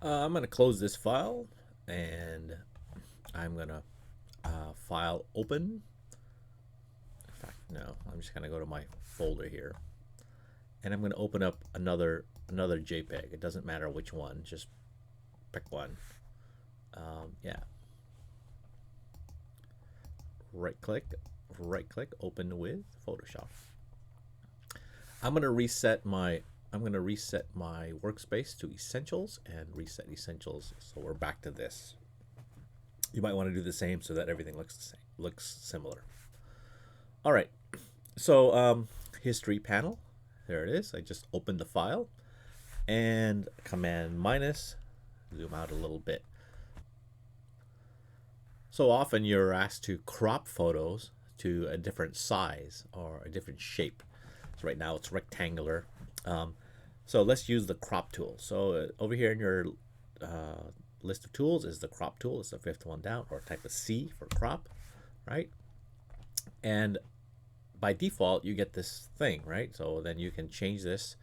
I'm going to close this file and I'm going to file open. In fact, no, I'm just going to go to my folder here and I'm going to open up another JPEG. It doesn't matter which one, just pick one. Yeah. Right click, open with Photoshop. I'm going to reset my workspace to essentials and reset essentials. So we're back to this. You might want to do the same so that everything looks the same, looks similar. All right. So history panel. There it is. I just opened the file and command minus, zoom out a little bit. So often you're asked to crop photos to a different size or a different shape. So right now it's rectangular. So let's use the crop tool. So over here in your list of tools is the crop tool. It's the fifth one down, or type of C for crop, right? And by default, you get this thing, right? So then you can change this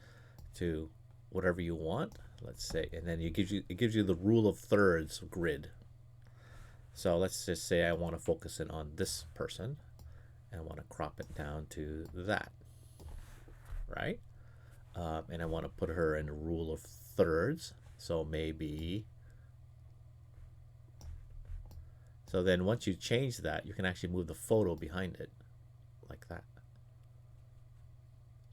to whatever you want. Let's say, and then it gives you the rule of thirds grid. So let's just say I want to focus in on this person and I want to crop it down to that, right? And I want to put her in a rule of thirds. So maybe, so then once you change that, you can actually move the photo behind it like that.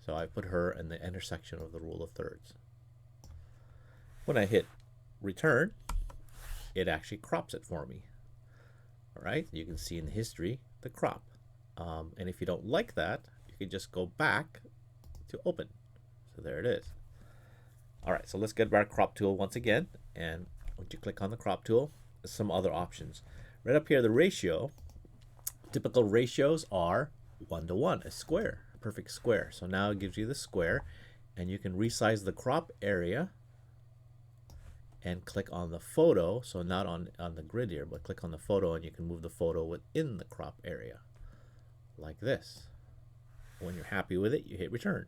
So I put her in the intersection of the rule of thirds. When I hit return, it actually crops it for me. All right, you can see in the history the crop. And if you don't like that, you can just go back to open. So there it is. All right, so let's get our crop tool once again. And once you click on the crop tool, there's some other options. Right up here, the ratio. Typical ratios are 1:1, a square, a perfect square. So now it gives you the square, and you can resize the crop area and click on the photo. So not on the grid here, but click on the photo and you can move the photo within the crop area like this. When you're happy with it, you hit return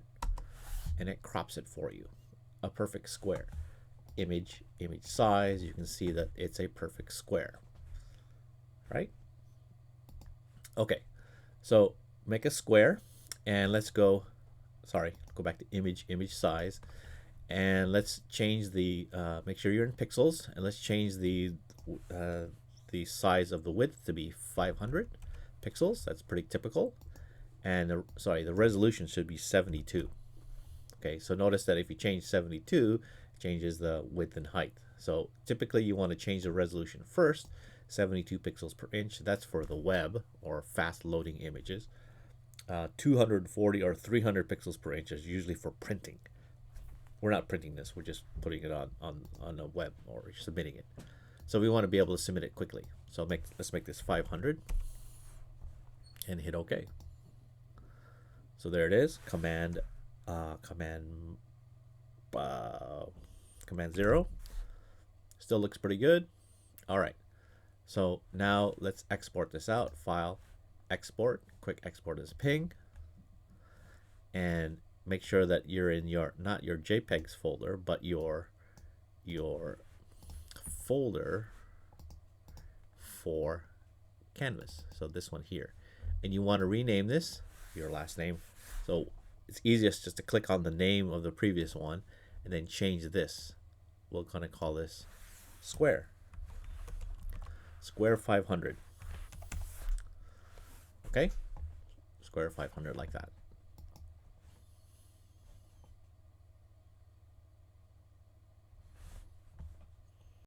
and it crops it for you. A perfect square. Image size, you can see that it's a perfect square, right? Okay, so make a square and let's go back to image size, and let's change the make sure you're in pixels, and let's change the size of the width to be 500 pixels. That's pretty typical. And the resolution should be 72. Okay, so notice that if you change 72, it changes the width and height. So typically you want to change the resolution first. 72 pixels per inch, that's for the web or fast loading images. 240 or 300 pixels per inch is usually for printing. We're not printing this, we're just putting it on a web or submitting it. So we want to be able to submit it quickly. So let's make this 500 and hit OK. So there it is. Command 0. Still looks pretty good. All right. So now let's export this out. File, export, quick export as ping. And make sure that you're in not your JPEGs folder, but your folder for Canvas. So this one here. And you want to rename this, your last name. So it's easiest just to click on the name of the previous one and then change this. We're going to call this square. Square 500. Okay? Square 500 like that.